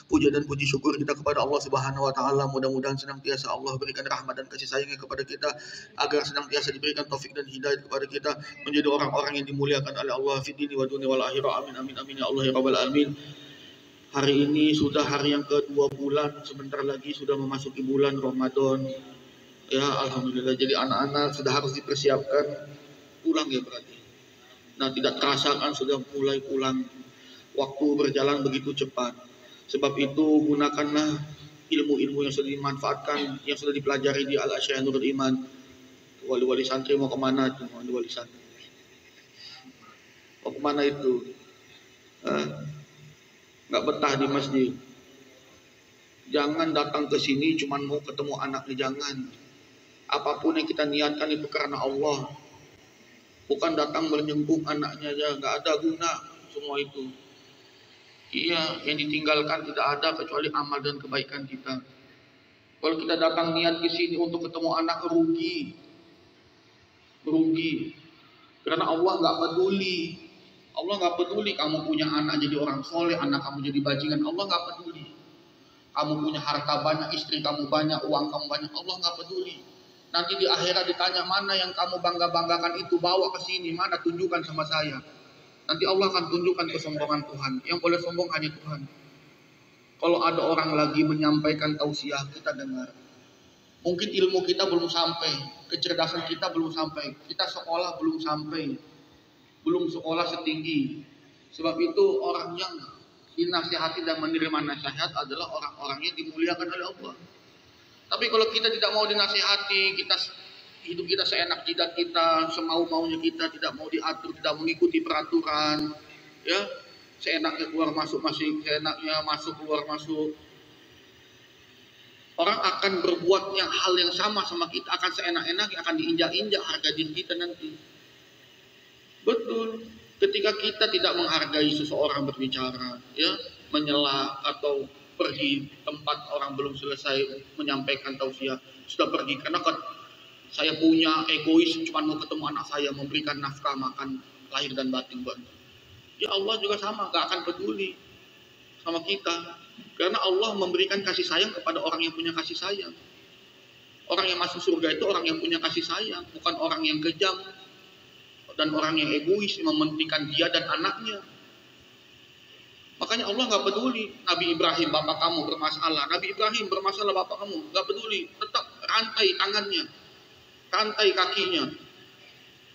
Puja dan puji syukur kita kepada Allah Subhanahu wa taala. Mudah-mudahan senantiasa Allah berikan rahmat dan kasih sayangnya kepada kita, agar senantiasa diberikan taufik dan hidayah kepada kita menjadi orang-orang yang dimuliakan oleh Allah fi dini wa dunya wal akhirah. Amin amin amin ya Allah ya rabbal alamin. Hari ini sudah hari yang kedua bulan, sebentar lagi sudah memasuki bulan Ramadan. Ya alhamdulillah, jadi anak-anak sudah harus dipersiapkan pulang ya berarti. Nah, tidak terasa kan sudah mulai pulang. Waktu berjalan begitu cepat. Sebab itu gunakanlah ilmu-ilmu yang sudah dimanfaatkan, yang sudah dipelajari di Al-Asy'ari Nurul Iman. Wali-wali santri mau kemana tuh? Wali santri mau kemana itu? Nggak betah di masjid. Jangan datang ke sini cuma mau ketemu anaknya, jangan. Apapun yang kita niatkan itu karena Allah. Bukan datang menyentuh anaknya aja, nggak ada guna semua itu. Iya, yang ditinggalkan tidak ada kecuali amal dan kebaikan kita. Kalau kita datang niat ke sini untuk ketemu anak, rugi. Karena Allah nggak peduli. Allah nggak peduli kamu punya anak jadi orang soleh, anak kamu jadi bajingan. Allah nggak peduli. Kamu punya harta banyak, istri kamu banyak, uang kamu banyak. Allah nggak peduli. Nanti di akhirat ditanya, mana yang kamu bangga-banggakan itu, bawa ke sini, mana, tunjukkan sama saya. Nanti Allah akan tunjukkan kesombongan Tuhan. Yang boleh sombong hanya Tuhan. Kalau ada orang lagi menyampaikan tausiah, kita dengar. Mungkin ilmu kita belum sampai, kecerdasan kita belum sampai, kita sekolah belum sampai, belum sekolah setinggi. Sebab itu orang yang dinasihati dan menerima nasihat adalah orang-orang yang dimuliakan oleh Allah. Tapi kalau kita tidak mau dinasihati, hidup kita seenak jidat kita, semau-maunya kita, tidak mau diatur, tidak mengikuti peraturan, ya, seenaknya keluar masuk, seenaknya masuk keluar masuk. Orang akan berbuatnya hal yang sama kita, akan seenak-enaknya, akan diinjak-injak harga diri kita nanti. Betul. Ketika kita tidak menghargai seseorang berbicara, ya, menyela atau pergi tempat orang belum selesai menyampaikan tausiah, sudah pergi karena saya punya egois, cuma mau ketemu anak saya, memberikan nafkah makan lahir dan batin buat. Ya Allah juga sama, gak akan peduli sama kita. Karena Allah memberikan kasih sayang kepada orang yang punya kasih sayang. Orang yang masuk surga itu orang yang punya kasih sayang, bukan orang yang kejam dan orang yang egois, mementingkan dia dan anaknya. Makanya Allah gak peduli. Nabi Ibrahim, bapak kamu bermasalah. Nabi Ibrahim bermasalah, bapak kamu gak peduli. Tetap rantai tangannya, rantai kakinya,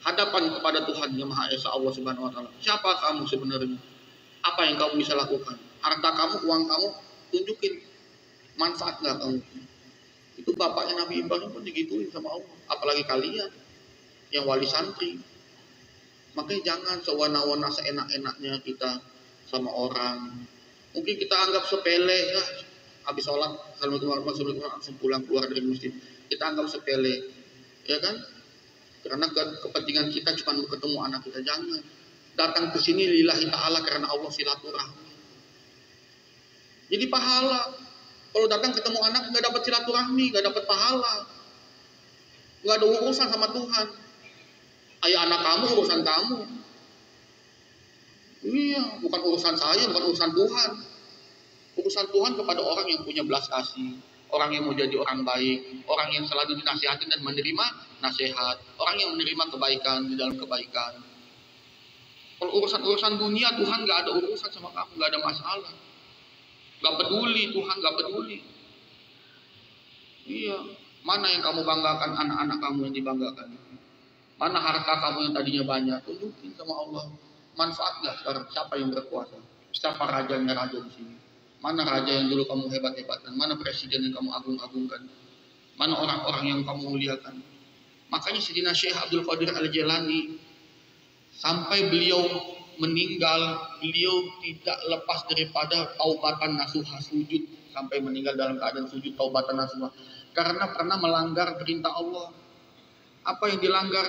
hadapan kepada Tuhan Yang Maha Esa, Allah Subhanahu wa taala. Siapa kamu sebenarnya? Apa yang kamu bisa lakukan? Harta kamu, uang kamu, tunjukin. Manfaat nggak kamu? Itu bapaknya Nabi Ibrahim pun digituin sama Allah. Apalagi kalian yang wali santri. Makanya jangan sewana-wana seenak-enaknya kita sama orang. Mungkin kita anggap sepele, ya, habis sholat, Assalamualaikum langsung pulang keluar dari masjid. Kita anggap sepele, ya kan? Karena kepentingan kita cuma mau ketemu anak kita. Jangan datang ke sini lillahi ta'ala karena Allah, silaturahmi. Jadi pahala. Kalau datang ketemu anak nggak dapat silaturahmi, nggak dapat pahala, nggak ada urusan sama Tuhan. Ayah anak kamu urusan kamu. Iya, bukan urusan saya, bukan urusan Tuhan. Urusan Tuhan kepada orang yang punya belas kasih, orang yang mau jadi orang baik, orang yang selalu dinasihatin dan menerima nasihat, orang yang menerima kebaikan di dalam kebaikan. Kalau urusan dunia, Tuhan gak ada urusan sama kamu, gak ada masalah. Gak peduli, Tuhan gak peduli. Iya, mana yang kamu banggakan, anak-anak kamu yang dibanggakan? Mana harta kamu yang tadinya banyak? Tunjukin sama Allah. Manfaat gak sekarang? Siapa yang berkuasa? Siapa rajanya raja di sini? Mana raja yang dulu kamu hebat-hebatkan? Mana presiden yang kamu agung-agungkan? Mana orang-orang yang kamu muliakan? Makanya Sayyidina Syekh Abdul Qadir Al-Jailani, sampai beliau meninggal, beliau tidak lepas daripada taubatan nasuha, sujud sampai meninggal dalam keadaan sujud taubatan nasuha, karena pernah melanggar perintah Allah. Apa yang dilanggar?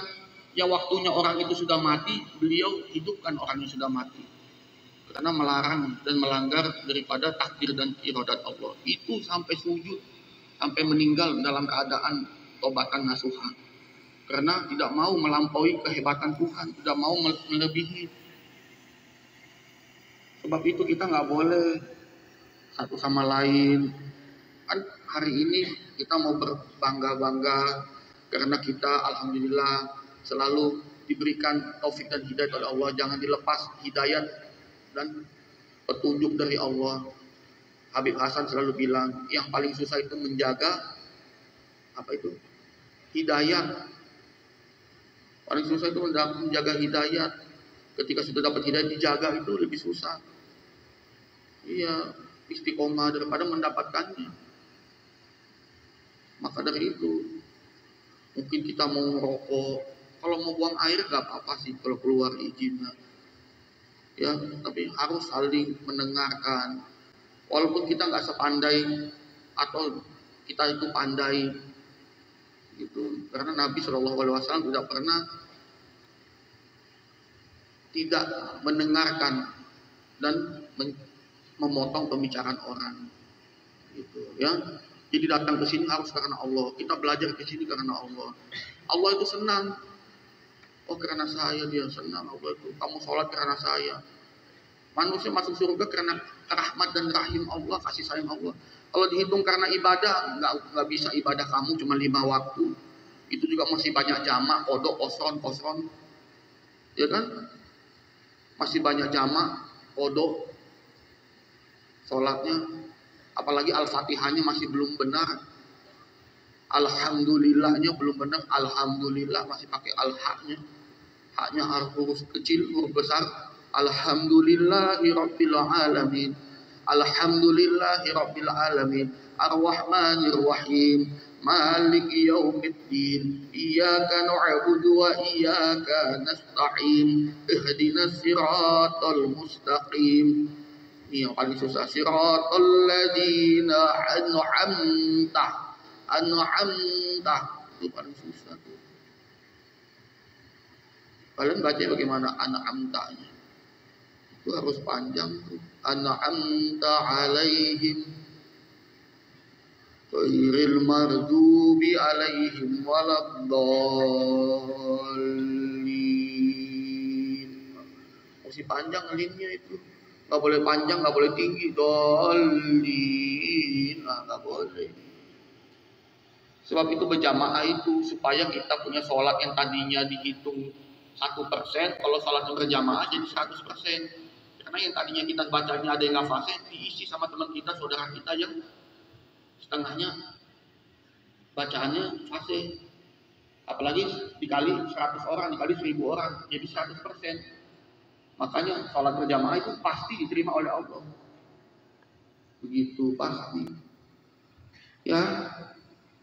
Ya waktunya orang itu sudah mati, beliau hidupkan orang yang sudah mati, karena melarang dan melanggar daripada takdir dan iradat Allah. Itu sampai sujud, sampai meninggal dalam keadaan taubatan nasuha, karena tidak mau melampaui kehebatan Tuhan, tidak mau melebihi. Sebab itu kita nggak boleh satu sama lain. Kan hari ini kita mau berbangga-bangga karena kita alhamdulillah selalu diberikan taufik dan hidayah oleh Allah. Jangan dilepas hidayah dan petunjuk dari Allah. Habib Hasan selalu bilang, yang paling susah itu menjaga apa itu? Hidayah. Paling susah itu menjaga hidayah. Ketika sudah dapat hidayah, dijaga itu lebih susah. Iya, istiqomah daripada mendapatkannya. Maka dari itu, mungkin kita mau merokok, kalau mau buang air gak apa-apa sih kalau keluar izinnya. Ya, tapi harus saling mendengarkan. Walaupun kita nggak sepandai atau kita itu pandai, gitu. Karena Nabi SAW tidak pernah tidak mendengarkan dan memotong pembicaraan orang, gitu ya. Jadi datang ke sini harus karena Allah. Kita belajar ke sini karena Allah. Allah itu senang. Oh karena saya dia senang Allah itu. Kamu sholat karena saya. Manusia masuk surga karena rahmat dan rahim Allah, kasih sayang Allah. Kalau dihitung karena ibadah, nggak bisa ibadah kamu cuma 5 waktu. Itu juga masih banyak jamak, kodok, kosron, ya kan? Masih banyak jamak, kodok, sholatnya, apalagi al-fatihahnya masih belum benar, alhamdulillahnya belum benar, alhamdulillah masih pakai al-haknya, haknya huruf kecil, huruf besar, alhamdulillahi rabbil alamin, alhamdulillahi rabbil alamin, ar-rahmanir rahim, maliki yaumiddin, iyyaka na'budu wa iyyaka nasta'in, ihdinas siratal mustaqim. Ini yang paling susah, siratal ladzina an'amta itu paling susah tuh. Kalian baca bagaimana an'amtanya? Itu harus panjang tuh. An'amta alaihim ghairil maghdubi alaihim waladdallin. Mesti panjang linnya itu. Gak boleh panjang, gak boleh tinggi. Dolin, gak boleh. Sebab itu berjamaah itu supaya kita punya sholat yang tadinya dihitung 1%, kalau sholatnya berjamaah jadi 100%. Karena yang tadinya kita bacanya ada yang nafasnya diisi sama teman kita, saudara kita yang setengahnya bacaannya fase. Apalagi dikali 100 orang, dikali 1000 orang, jadi 100%. Makanya sholat berjamaah itu pasti diterima oleh Allah. Begitu pasti. Ya,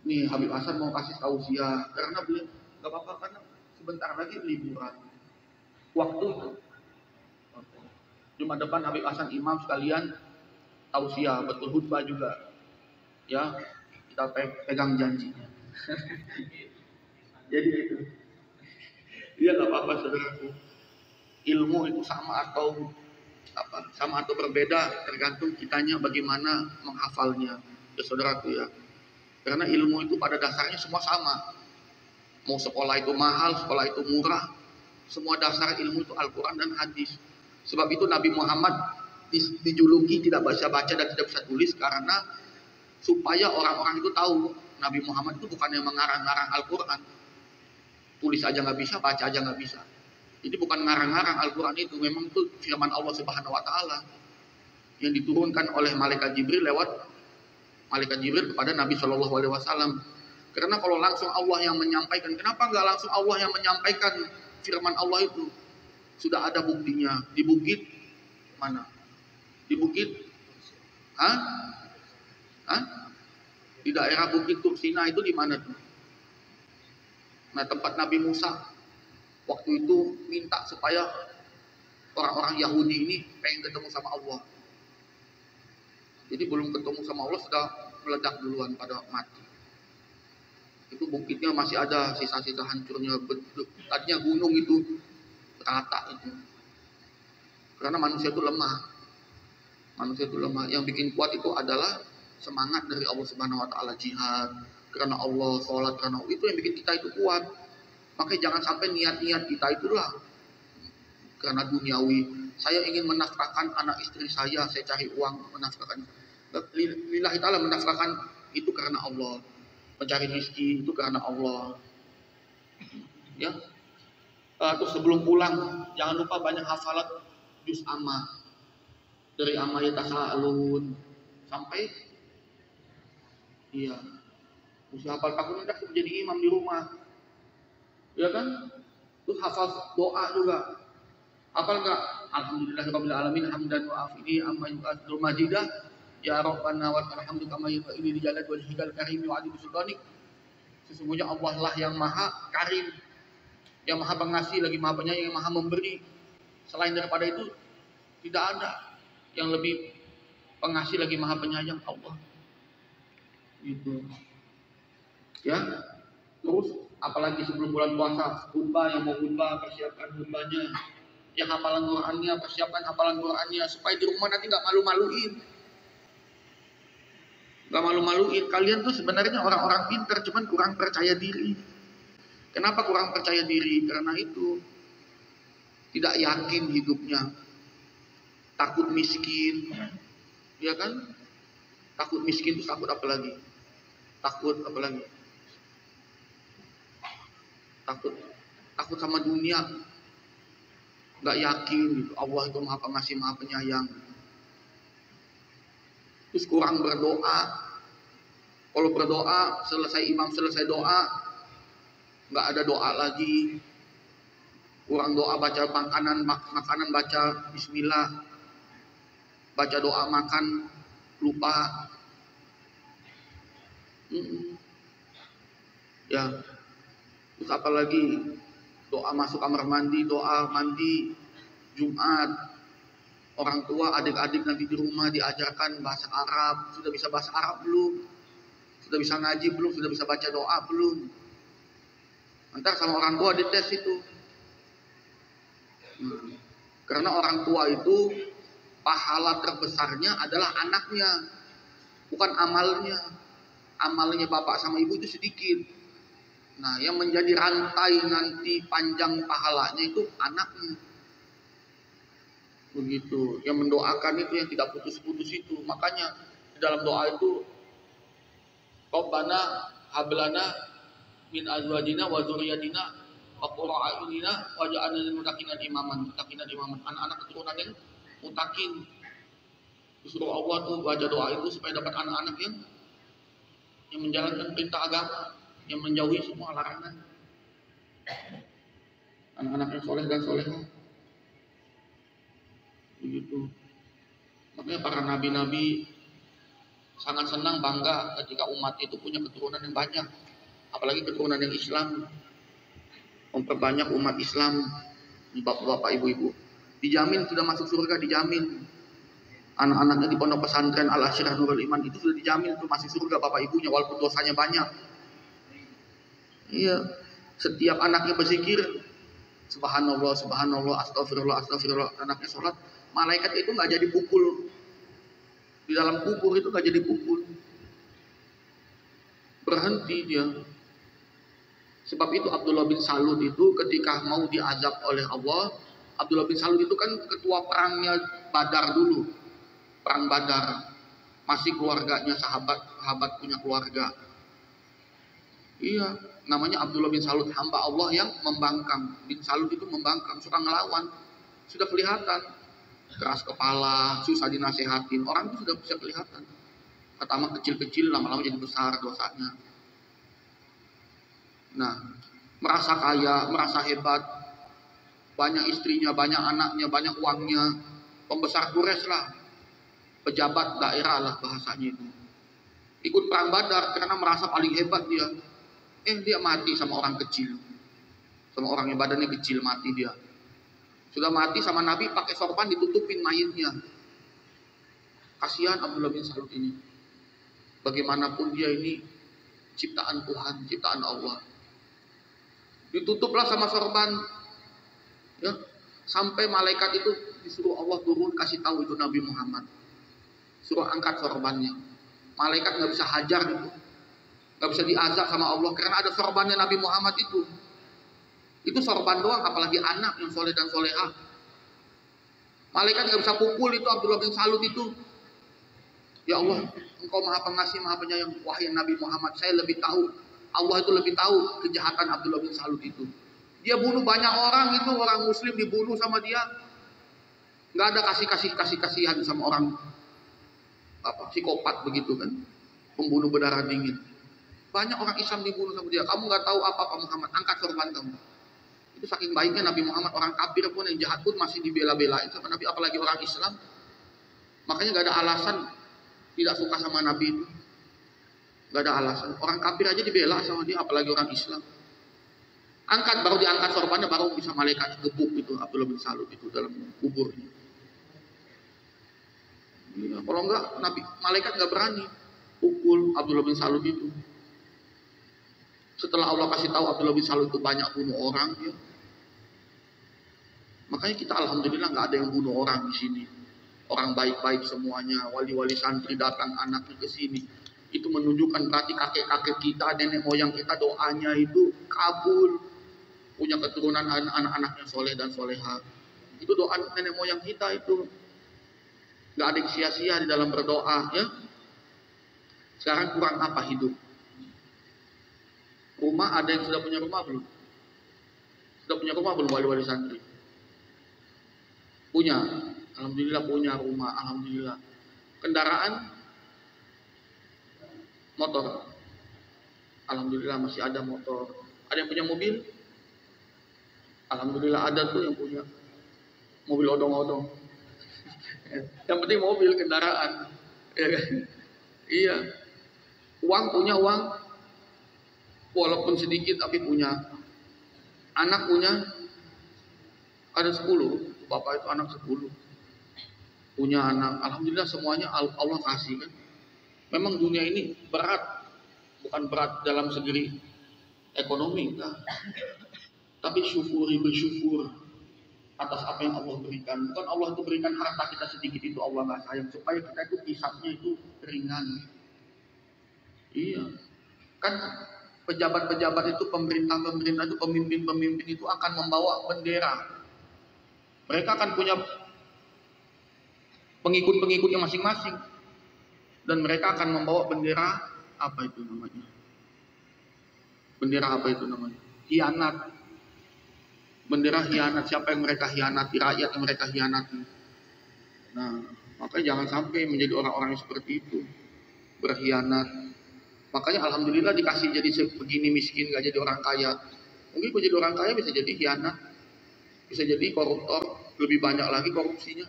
nih Habib Hasan mau kasih tausiah karena beliau nggak apa-apa karena sebentar lagi liburan. Waktu itu Jumat depan Habib Hasan imam sekalian tausiah, betul khutbah juga. Ya, kita pegang janjinya. Jadi itu. Iya nggak apa-apa saudaraku. Ilmu itu sama atau berbeda tergantung kitanya bagaimana menghafalnya, ya saudaraku ya. Karena ilmu itu pada dasarnya semua sama. Mau sekolah itu mahal, sekolah itu murah, semua dasar ilmu itu Al-Quran dan hadis. Sebab itu Nabi Muhammad dijuluki tidak baca-baca dan tidak bisa tulis karena supaya orang-orang itu tahu Nabi Muhammad itu bukan yang mengarang-ngarang Al-Quran. Tulis aja nggak bisa, baca aja nggak bisa. Jadi bukan ngarang-ngarang Al-Quran itu, memang itu firman Allah Subhanahu Wa Taala yang diturunkan oleh malaikat Jibril lewat malaikat Jibril kepada Nabi Shallallahu Alaihi Wasallam. Karena kalau langsung Allah yang menyampaikan, kenapa nggak langsung Allah yang menyampaikan firman Allah itu? Sudah ada buktinya di bukit mana? Di bukit, di daerah Bukit Tursina itu di mana tuh? Nah tempat Nabi Musa waktu itu minta supaya orang-orang Yahudi ini pengen ketemu sama Allah. Jadi belum ketemu sama Allah sudah meledak duluan pada mati. Itu bukitnya masih ada sisa-sisa hancurnya. Tadinya gunung itu rata itu. Karena manusia itu lemah. Manusia itu lemah. Yang bikin kuat itu adalah semangat dari Allah Subhanahu wa taala, jihad karena Allah, sholat karena Allah. Itu yang bikin kita itu kuat. Makanya jangan sampai niat-niat kita itulah karena duniawi. Saya ingin menafkahkan anak istri saya cari uang menafkahkan. Lillahi ta'ala, menafkahkan itu karena Allah. Mencari rezeki itu karena Allah. Ya. Terus sebelum pulang jangan lupa banyak hafalat juz amma. Dari amma yatasaalun sampai iya. Mesti hafal takut udah jadi imam di rumah. Ya kan? Terus hafal doa juga. Hafal enggak? Alhamdulillahirabbil alamin hamdan wa afini amma yu'adzul majidah ya rabbana wa alhamdu kama yu'ini di jalan wajhikal karim wa adi sultanik. Sesungguhnya Allah lah yang maha karim, yang maha pengasih lagi maha penyayang, yang maha memberi. Selain daripada itu tidak ada yang lebih pengasih lagi maha penyayang, Allah. Gitu. Ya. Terus apalagi sebelum bulan puasa, khutbah, yang mau khutbah persiapkan khutbahnya. Yang hafalan Qur'annya persiapkan hafalan Qur'annya supaya di rumah nanti nggak malu-maluin. Nggak malu-maluin. Kalian tuh sebenarnya orang-orang pintar, cuman kurang percaya diri. Kenapa kurang percaya diri? Karena itu tidak yakin hidupnya, takut miskin, ya kan? Takut miskin itu takut apa lagi? Takut apa lagi? Takut sama dunia, nggak yakin gitu. Allah itu maha pengasih maha penyayang. Terus kurang berdoa. Kalau berdoa selesai imam selesai doa, nggak ada doa lagi. Kurang doa, baca makanan baca bismillah, baca doa makan lupa. Ya. Terus apalagi doa masuk kamar mandi, doa mandi Jumat. Orang tua, adik-adik nanti di rumah diajarkan bahasa Arab. Sudah bisa bahasa Arab belum? Sudah bisa ngaji belum? Sudah bisa baca doa belum? Ntar sama orang tua dites itu. Karena orang tua itu pahala terbesarnya adalah anaknya, bukan amalnya. Amalnya bapak sama ibu itu sedikit. Nah, yang menjadi rantai nanti panjang pahalanya itu anaknya. Begitu. Yang mendoakan itu yang tidak putus-putus itu. Makanya di dalam doa itu Rabbana hablana min azwajina wa dzurriyyatina wa qurrata a'yunina waj'alna lil muttaqina imaman. Anak-anak keturunan yang mutakin. Disuruh Allah tuh baca doa itu supaya dapat anak-anak yang menjalankan perintah agama, yang menjauhi semua larangan. Anak-anak yang soleh dan solehah. Begitu. Makanya para nabi-nabi sangat senang, bangga ketika umat itu punya keturunan yang banyak. Apalagi keturunan yang Islam. Memperbanyak umat Islam. Bapak-bapak, ibu-ibu. Dijamin sudah masuk surga, dijamin. Anak-anaknya di pondok pesantren Al-Asyirah Nurul Iman itu sudah dijamin itu masih surga bapak ibunya walaupun dosanya banyak. Iya, setiap anaknya berzikir subhanallah, subhanallah, astagfirullah, astagfirullah, anaknya sholat, malaikat itu nggak jadi pukul di dalam kubur, itu nggak jadi pukul, berhenti dia. Sebab itu Abdullah bin Salul itu ketika mau diazab oleh Allah, Abdullah bin Salul itu kan ketua perangnya Badar dulu, perang Badar, masih keluarganya sahabat punya keluarga. Iya, namanya Abdullah bin Salul, hamba Allah yang membangkang. Bin Salul itu membangkang, suka ngelawan, sudah kelihatan, keras kepala, susah dinasehatin, orang itu sudah bisa kelihatan. Pertama kecil-kecil, lama-lama jadi besar dosanya. Nah, merasa kaya, merasa hebat, banyak istrinya, banyak anaknya, banyak uangnya, pembesar Quraisy lah, pejabat daerah lah bahasanya itu. Ikut perang Badar karena merasa paling hebat dia. Dia mati sama orang kecil, sama orang yang badannya kecil, mati dia. Sudah mati sama Nabi pakai sorban ditutupin mayitnya. Kasihan Abdullah bin Salut ini. Bagaimanapun dia ini ciptaan Tuhan, ciptaan Allah. Ditutuplah sama sorban. Ya, sampai malaikat itu disuruh Allah turun kasih tahu itu Nabi Muhammad. Suruh angkat sorbannya. Malaikat nggak bisa hajar itu. Nggak bisa diazab sama Allah karena ada sorbannya Nabi Muhammad itu. Itu sorban doang, apalagi anak yang soleh dan solehah. Malaikat nggak bisa pukul itu Abdullah bin Salut itu. Ya Allah, Engkau Maha Pengasih, Maha Penyayang. Wahai Nabi Muhammad, saya lebih tahu. Allah itu lebih tahu kejahatan Abdullah bin Salut itu. Dia bunuh banyak orang itu, orang Muslim dibunuh sama dia. Nggak ada kasihan sama orang psikopat begitu kan, pembunuh berdarah dingin. Banyak orang Islam dibunuh sama dia. Kamu nggak tahu apa-apa Muhammad, angkat sorban kamu. Itu saking baiknya Nabi Muhammad, orang kafir pun yang jahat pun masih dibela-belain sama Nabi, apalagi orang Islam. Makanya nggak ada alasan tidak suka sama Nabi itu. Nggak ada alasan. Orang kafir aja dibela sama dia, apalagi orang Islam. Angkat, baru diangkat sorbannya, baru bisa malaikat gebuk itu Abdullah bin Salut itu dalam kuburnya. Ya, kalau enggak, malaikat nggak berani pukul Abdullah bin Salut itu. Setelah Allah kasih tahu Abdullah bin Salut itu banyak bunuh orang, ya. Makanya kita alhamdulillah nggak ada yang bunuh orang di sini. Orang baik-baik semuanya, wali-wali santri datang anaknya ke sini. Itu menunjukkan berarti kakek-kakek kita, nenek moyang kita doanya itu kabul, punya keturunan anak-anak yang soleh dan soleha. Itu doa nenek moyang kita itu. Nggak ada yang sia-sia di dalam berdoa, ya. Sekarang kurang apa hidup? Rumah, ada yang sudah punya rumah belum? Sudah punya rumah belum wali-wali santri? Punya, alhamdulillah punya rumah, alhamdulillah. Kendaraan, motor, alhamdulillah masih ada motor. Ada yang punya mobil? Alhamdulillah ada tuh yang punya mobil odong-odong. Yang penting mobil, kendaraan, ya kan? Iya. Uang, punya uang, walaupun sedikit tapi punya. Anak punya, ada 10. Bapak itu anak 10. Punya anak, alhamdulillah semuanya Allah kasih kan. Memang dunia ini berat, bukan berat dalam segi ekonomi, enggak. Tapi bersyukur atas apa yang Allah berikan. Bukan Allah itu berikan harta kita sedikit itu Allah nggak sayang, supaya kita itu hisabnya itu ringan. Iya, kan pejabat-pejabat itu, pemerintah itu, pemimpin itu akan membawa bendera. Mereka akan punya pengikut-pengikutnya masing-masing, dan mereka akan membawa bendera apa itu namanya? Bendera apa itu namanya? Hianat. Bendera hianat. Siapa yang mereka hianati? Rakyat yang mereka hianati. Nah, makanya jangan sampai menjadi orang-orang yang seperti itu, berkhianat. Makanya alhamdulillah dikasih jadi begini miskin, gak jadi orang kaya. Mungkin kalau jadi orang kaya bisa jadi hianat, bisa jadi koruptor, lebih banyak lagi korupsinya.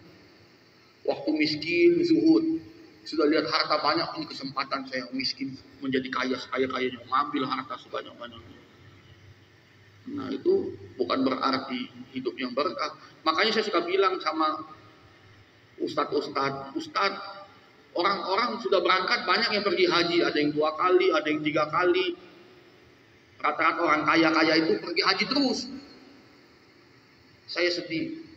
Waktu miskin, zuhud, sudah lihat harta banyak, ini kesempatan saya miskin menjadi kaya, sekaya-kayanya, mengambil harta sebanyak-banyaknya. Nah itu bukan berarti hidup yang berkah. Makanya saya suka bilang sama ustadz, orang-orang sudah berangkat banyak yang pergi haji, ada yang 2 kali, ada yang 3 kali. Rata-rata orang kaya-kaya itu pergi haji terus. Saya sedih.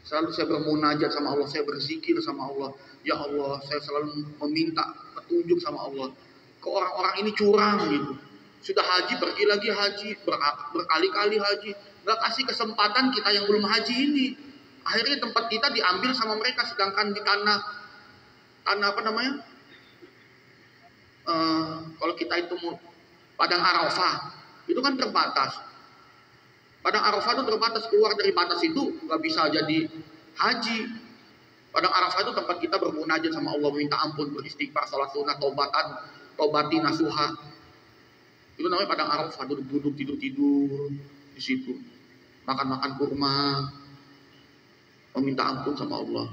Selalu saya bermunajat sama Allah, saya berzikir sama Allah. Ya Allah, saya selalu meminta petunjuk sama Allah. Ke orang-orang ini curang gitu. Sudah haji, pergi lagi haji, berkali-kali haji. Gak kasih kesempatan kita yang belum haji ini. Akhirnya tempat kita diambil sama mereka, sedangkan di tanah apa namanya? Kalau kita itu Padang Arafah, itu kan terbatas. Padang Arafah itu terbatas, keluar dari batas itu nggak bisa jadi haji. Padang Arafah itu tempat kita bermunajat sama Allah, minta ampun, beristighfar, salat sunat, tobati nasuha. Itu namanya Padang Arafah, duduk-duduk, tidur-tidur di situ, makan-makan kurma, meminta ampun sama Allah.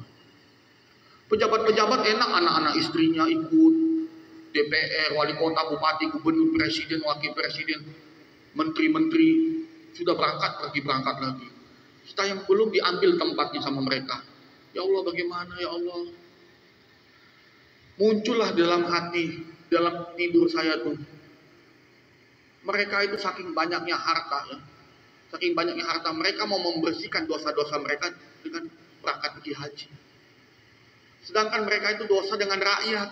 Pejabat-pejabat enak, anak-anak istrinya ikut, DPR, wali kota, bupati, gubernur, presiden, wakil presiden, menteri-menteri sudah berangkat lagi. Kita yang belum diambil tempatnya sama mereka. Ya Allah, bagaimana ya Allah? Muncullah dalam hati, dalam tidur saya tuh. Mereka itu saking banyaknya harta ya. Saking banyaknya harta, mereka mau membersihkan dosa-dosa mereka dengan berangkat pergi haji. Sedangkan mereka itu dosa dengan rakyat.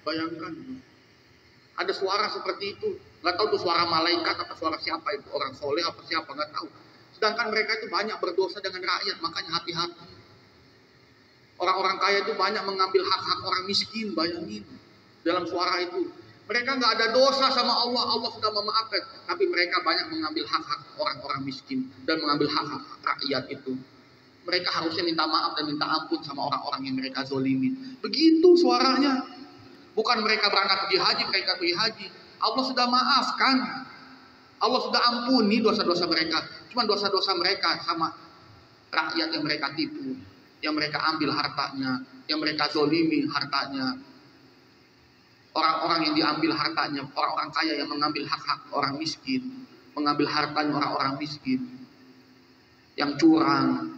Bayangkan. Ada suara seperti itu. Gak tahu itu suara malaikat atau suara siapa itu. Orang soleh apa siapa, gak tahu. Sedangkan mereka itu banyak berdosa dengan rakyat. Makanya hati-hati. Orang-orang kaya itu banyak mengambil hak-hak orang miskin. Bayangin. Dalam suara itu. Mereka gak ada dosa sama Allah. Allah sudah memaafkan. Tapi mereka banyak mengambil hak-hak orang-orang miskin. Dan mengambil hak-hak rakyat itu. Mereka harusnya minta maaf dan minta ampun sama orang-orang yang mereka zolimin. Begitu suaranya. Bukan mereka berangkat pergi haji, mereka pergi haji. Allah sudah maafkan. Allah sudah ampuni dosa-dosa mereka. Cuma dosa-dosa mereka sama rakyat yang mereka tipu. Yang mereka ambil hartanya. Yang mereka zolimi hartanya. Orang-orang yang diambil hartanya. Orang-orang kaya yang mengambil hak-hak orang miskin. Mengambil hartanya orang-orang miskin. Yang curang.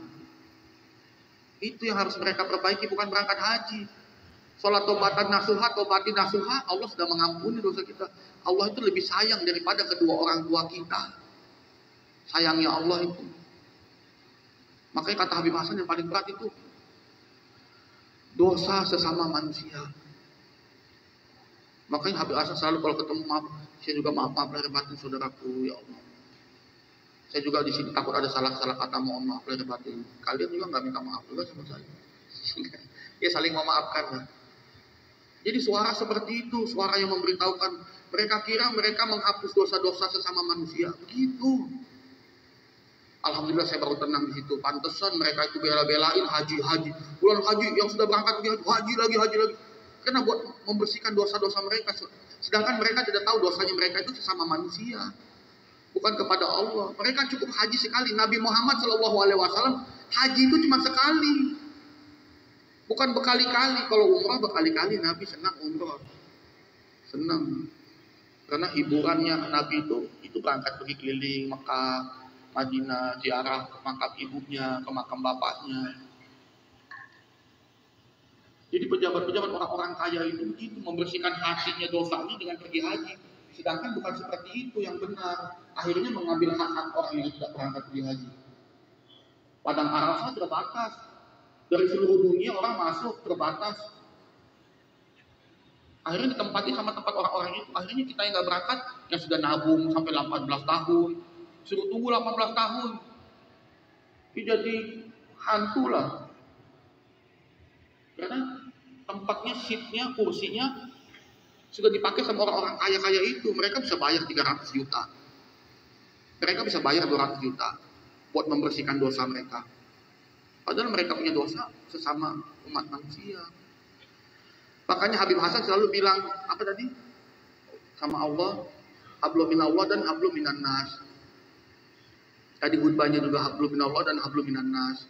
Itu yang harus mereka perbaiki, bukan berangkat haji. Sholat tobatan nasuha, tobatin nasuha, Allah sudah mengampuni dosa kita. Allah itu lebih sayang daripada kedua orang tua kita. Sayangnya Allah itu. Makanya kata Habib Hasan yang paling berat itu, dosa sesama manusia. Makanya Habib Hasan selalu kalau ketemu maaf, saya juga maaf lahir batin saudaraku, ya Allah. Saya juga di sini takut ada salah-salah kata, mohon maaf lahir batin. Kalian juga nggak minta maaf juga sama saya. Ya saling memaafkan lah. Jadi suara seperti itu, suara yang memberitahukan mereka kira mereka menghapus dosa-dosa sesama manusia. Begitu. Alhamdulillah saya baru tenang di situ. Pantesan mereka itu bela-belain haji. Bulan haji yang sudah berangkat haji lagi. Karena buat membersihkan dosa-dosa mereka. Sedangkan mereka tidak tahu dosanya mereka itu sesama manusia. Bukan kepada Allah. Mereka cukup haji sekali. Nabi Muhammad SAW haji itu cuma sekali. Bukan berkali-kali. Kalau umrah berkali-kali. Nabi senang umrah. Senang. Karena hiburannya Nabi itu berangkat pergi keliling Mekah, Madinah, ziarah ke makam ibunya, ke makam bapaknya. Jadi pejabat-pejabat orang-orang kaya itu begitu membersihkan hatinya dosanya dengan pergi haji. Sedangkan bukan seperti itu yang benar. Akhirnya mengambil hak-hak orang yang tidak berangkat pergi haji. Padang Arafah terbatas. Dari seluruh dunia orang masuk terbatas. Akhirnya ditempati sama tempat orang-orang itu. Akhirnya kita yang nggak berangkat, yang sudah nabung sampai 18 tahun, suruh tunggu 18 tahun. Ini jadi hantu lah. Karena tempatnya, seatnya, kursinya sudah dipakai sama orang-orang kaya-kaya itu. Mereka bisa bayar 300 juta. Mereka bisa bayar 200 juta buat membersihkan dosa mereka. Padahal mereka punya dosa sesama umat manusia. Makanya Habib Hasan selalu bilang, apa tadi? Sama Allah, hablum minallah dan hablum minan nas. Tadi khutbahnya juga hablum minallah dan hablum minan nas.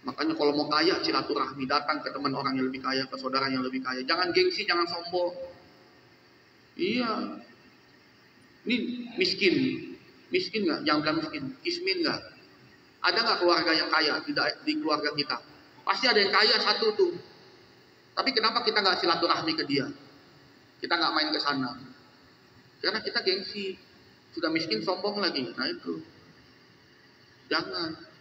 Makanya kalau mau kaya, silaturahmi, datang ke teman orang yang lebih kaya, ke saudara yang lebih kaya. Jangan gengsi, jangan sombong. Iya. Ini miskin. Miskin nggak? Jangan bilang miskin. Kismin nggak? Ada nggak keluarga yang kaya di keluarga kita? Pasti ada yang kaya satu tuh. Tapi kenapa kita nggak silaturahmi ke dia? Kita nggak main ke sana. Karena kita gengsi. Sudah miskin, sombong lagi. Nah itu. Jangan.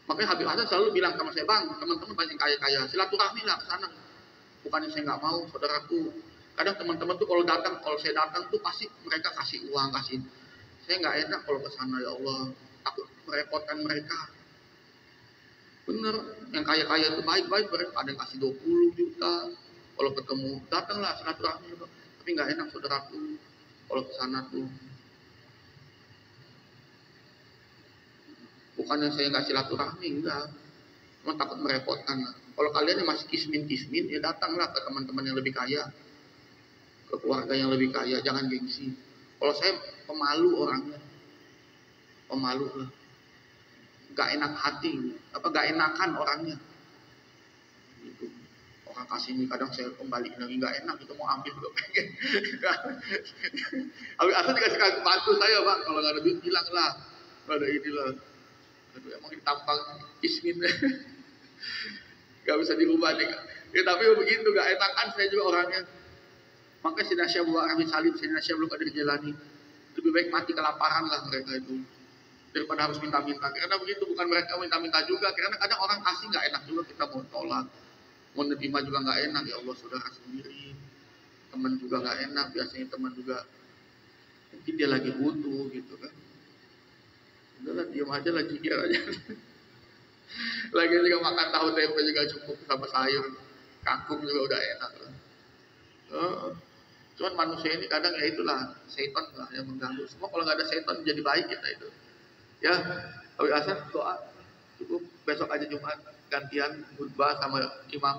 Makanya Habib Hasan selalu bilang sama saya, bang, teman-teman banyak kaya-kaya, silaturahmi lah ke sana. Bukannya saya nggak mau, saudaraku. Kadang teman-teman tuh kalau saya datang tuh pasti mereka kasih uang, kasih. Saya nggak enak kalau ke sana, ya Allah. Takut merepotkan mereka. Bener, yang kaya-kaya itu baik-baik, ada yang kasih 20 juta. Kalau ketemu, datanglah silaturahmi. Tapi nggak enak, saudaraku, kalau ke sana tuh. Bukannya saya nggak silaturahmi, enggak. Cuma takut merepotkan. Kalau kalian yang masih kismin-kismin, ya datanglah ke teman-teman yang lebih kaya. Ke keluarga yang lebih kaya, jangan gengsi. Kalau saya pemalu orangnya. Pemalu lah. Gak enak hati. Gak enakan orangnya. Gitu. Orang kasih ini kadang saya kembali lagi gak enak, itu mau ambil juga pengen. Habis asal dikasih bantu saya, bang. Kalau nggak ada duit, bilang lah. Kalau ada ini lah. mau ditampang ismin. Gak bisa dirubah nih. Ya, tapi begitu gak enakan saya juga orangnya. Makanya Sayyidina Syekh Abdul Rahim Salim, Sayyidina Syekh Abdul Qadir Jilani, lebih baik mati kelaparan lah mereka itu daripada harus minta-minta. Karena begitu, bukan mereka minta-minta juga. Karena kadang orang kasih nggak enak juga, kita mau tolak, mau nerima juga nggak enak. Ya Allah, saudara sendiri, teman juga nggak enak. Biasanya teman juga mungkin dia lagi butuh gitu kan. Udahlah, diam aja lah, jikir aja. Lagi juga makan tahu tempe juga cukup sama sayur, kangkung juga udah enak lah. Cuman manusia ini kadang ya itulah, setan lah yang mengganggu. Semua kalau nggak ada setan jadi baik kita itu. Ya, Abi Hasan doa cukup, besok aja Jumat gantian khutbah sama imam.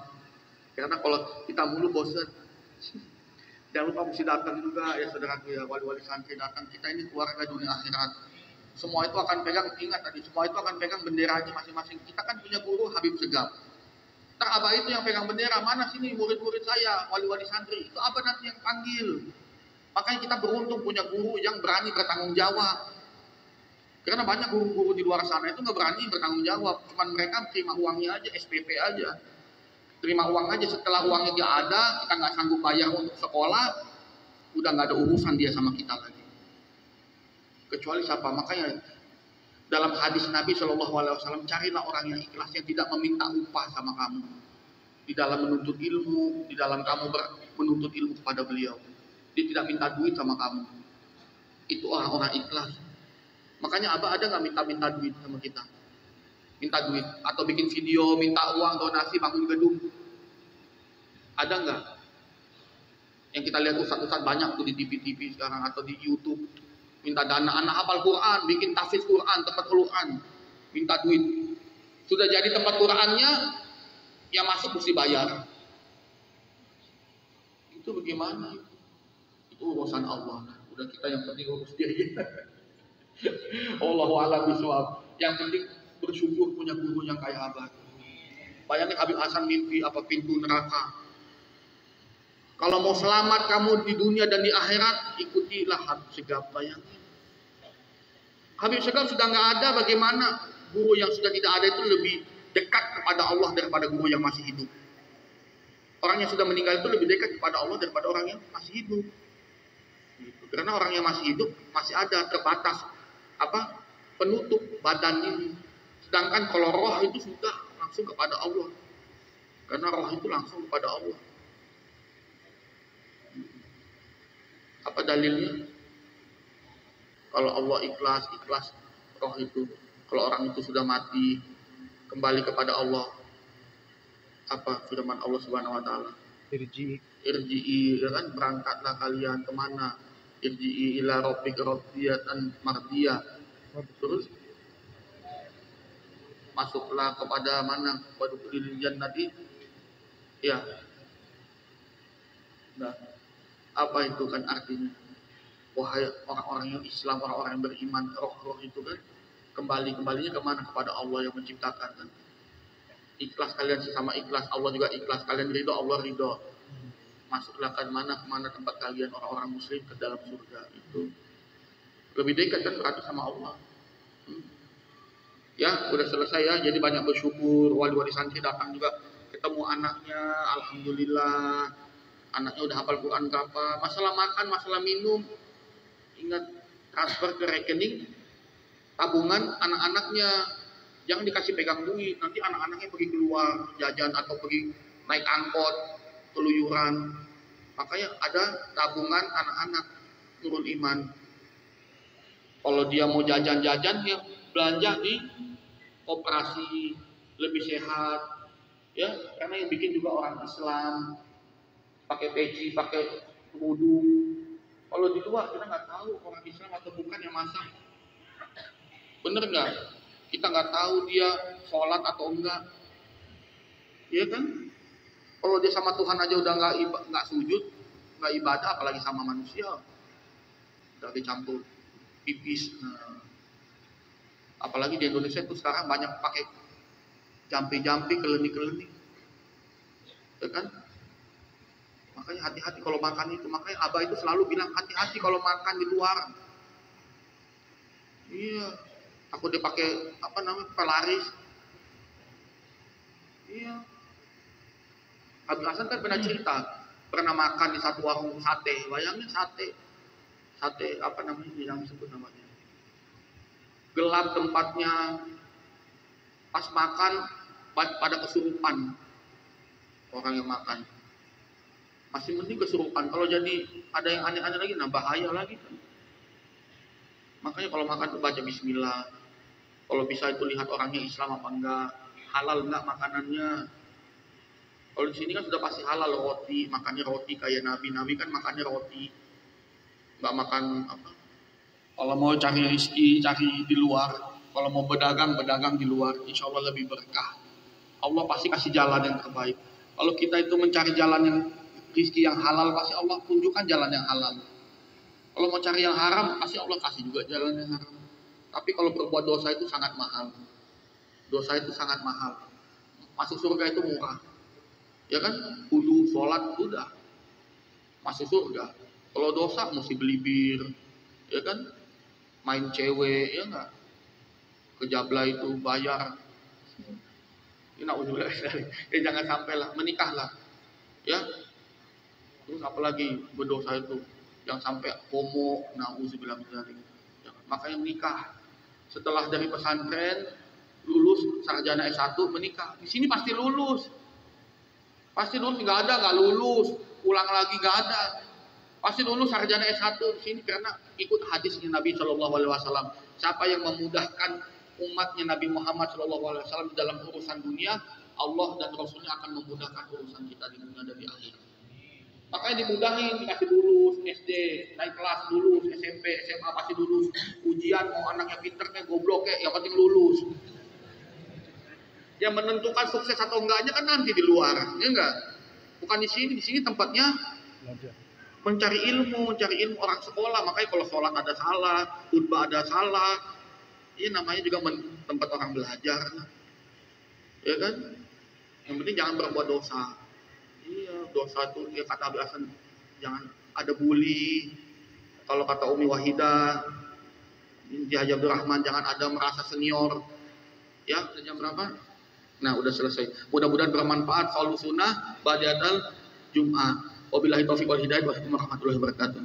Karena kalau kita mulu bosan. Jangan lupa mesti datang juga ya saudaraku ya, wali-wali santri datang. Kita ini keluarga dunia akhirat. Semua itu akan pegang, ingat tadi, semua itu akan pegang benderanya masing-masing. Kita kan punya guru Habib Segaf. Ntar abah itu yang pegang bendera, mana sini murid-murid saya, wali-wali santri. Itu abah nanti yang panggil. Makanya kita beruntung punya guru yang berani bertanggung jawab. Karena banyak guru-guru di luar sana itu nggak berani bertanggung jawab. Cuman mereka terima uangnya aja, SPP aja. Terima uang aja, setelah uangnya nggak ada, kita nggak sanggup bayar untuk sekolah, udah nggak ada urusan dia sama kita lagi. Kecuali siapa? Makanya dalam hadis Nabi SAW, carilah orang yang ikhlas, yang tidak meminta upah sama kamu. Di dalam menuntut ilmu, di dalam kamu menuntut ilmu kepada beliau. Dia tidak minta duit sama kamu. Itu orang ikhlas. Makanya Abah ada nggak minta duit sama kita? Minta duit atau bikin video, minta uang, donasi, bangun gedung. Ada nggak? Yang kita lihat ustadz-ustadz banyak tuh di TV-TV sekarang atau di YouTube. Minta dana, anak hafal Quran, bikin tahfiz Quran, tempat Quran, minta duit. Sudah jadi tempat Qurannya, yang masuk mesti bayar. Itu bagaimana? Itu urusan Allah. Udah kita yang penting urus diri. Allahu a'lam bishawab. Yang penting bersyukur punya guru yang kayak Abah. Bayangin Habib Hasan mimpi apa pintu neraka. Kalau mau selamat kamu di dunia dan di akhirat, ikutilah Habib Segaf. Bayangin. Habib Segaf sudah nggak ada, bagaimana guru yang sudah tidak ada itu lebih dekat kepada Allah daripada guru yang masih hidup. Orang yang sudah meninggal itu lebih dekat kepada Allah daripada orang yang masih hidup. Gitu. Karena orang yang masih hidup masih ada terbatas penutup badan ini. Sedangkan kalau roh itu sudah langsung kepada Allah. Karena roh itu langsung kepada Allah. Apa dalilnya? Kalau Allah ikhlas roh itu. Kalau orang itu sudah mati, kembali kepada Allah. Apa firman Allah Subhanahu wa taala? Irji'i, ya kan, berangkatlah kalian kemana? Irji'i ila rabbika radiyatan mardiyah. Terus masuklah kepada mana? Kepada kulil jannati. Ya. Nah, apa itu kan artinya? Wahai orang-orang yang Islam, orang-orang yang beriman, roh-roh itu kan kembalinya kemana? Kepada Allah yang menciptakan kan. Ikhlas kalian sesama ikhlas, Allah juga ikhlas. Kalian ridho, Allah ridho. Masuklah kemana tempat kalian orang-orang muslim ke dalam surga. Itu lebih dekat kan berarti sama Allah. Ya udah selesai ya. Jadi banyak bersyukur. Wali-wali santri datang juga, ketemu anaknya, alhamdulillah. Anaknya udah hafal Quran berapa. Masalah makan, masalah minum, ingat transfer ke rekening tabungan anak-anaknya. Jangan dikasih pegang duit. Nanti anak-anaknya pergi keluar jajan atau pergi naik angkot, keluyuran. Makanya ada tabungan anak-anak nurul iman. Kalau dia mau jajan-jajan, ya belanja di koperasi lebih sehat. Ya, karena yang bikin juga orang Islam, pakai peci, pakai wudu. Kalau di luar kita nggak tahu orang Islam atau bukan yang masak. Bener nggak? Kita nggak tahu dia sholat atau enggak. Iya kan? Kalau dia sama Tuhan aja udah nggak sujud, nggak ibadah, apalagi sama manusia. Udah dicampur pipis. Nah, apalagi di Indonesia itu sekarang banyak pakai jampi-jampi, keleni-keleni. Ya kan? Makanya hati-hati kalau makan itu. Makanya Abah itu selalu bilang hati-hati kalau makan di luar. Iya. Aku dipakai pelaris. Iya. Habib Hasan kan pernah cerita, pernah makan di satu warung sate. Bayangin sate yang disebut namanya. Gelap tempatnya, pas makan pada kesurupan orang yang makan. Masih mending kesurupan. Kalau jadi ada yang aneh-aneh lagi, nah bahaya lagi kan. Makanya kalau makan tuh baca bismillah. Kalau bisa itu lihat orangnya Islam apa enggak, halal enggak makanannya. Kalau di sini kan sudah pasti halal, roti, makannya roti kayak Nabi kan makannya roti, nggak makan apa. Kalau mau cari rezeki cari di luar, kalau mau berdagang di luar, insya Allah lebih berkah. Allah pasti kasih jalan yang terbaik. Kalau kita itu mencari jalan yang rezeki yang halal, pasti Allah tunjukkan jalan yang halal. Kalau mau cari yang haram, pasti Allah kasih juga jalan yang haram. Tapi kalau berbuat dosa itu sangat mahal. Dosa itu sangat mahal. Masuk surga itu murah. Ya kan, wudu, sholat, udah masuk surga. Kalau dosa mesti beli bir, ya kan, main cewek, ya enggak, kejabla itu bayar. Ini naudzubillah, ya jangan sampai lah, menikahlah, ya. Terus apalagi berdosa itu, yang sampai homo, naudzubillah dari. Ya, makanya menikah. Setelah dari pesantren lulus sarjana S1 menikah, di sini pasti lulus. Pasti lulus, nggak ada nggak lulus, ulang lagi nggak ada. Pasti lulus sarjana S1 di sini karena ikut hadisnya Nabi Shallallahu Alaihi Wasallam. Siapa yang memudahkan umatnya Nabi Muhammad Shallallahu Alaihi Wasallam di dalam urusan dunia, Allah dan Rasulnya akan memudahkan urusan kita di dunia dan di akhirat. Makanya dimudahin, dikasih lulus SD, naik kelas lulus, SMP, SMA pasti lulus. Ujian mau anaknya pinter kayak goblok kayak, yang penting lulus. Yang menentukan sukses atau enggaknya kan nanti di luar, ya enggak? Bukan di sini tempatnya mencari ilmu orang sekolah. Makanya kalau sholat ada salah, khutbah ada salah, ini namanya juga tempat orang belajar, ya kan? Yang penting jangan berbuat dosa. Iya, dosa itu ya kata Abi Hasan, jangan ada bully. Kalau kata Umi Wahidah, Inti Haji Abdul Rahman, jangan ada merasa senior. Ya, udah jam berapa? Nah, udah selesai. Mudah-mudahan bermanfaat. Salu sunnah ba'dal Jum'ah. Wabillahi taufiq wal hidayah. Wassalamualaikum warahmatullahi wabarakatuh.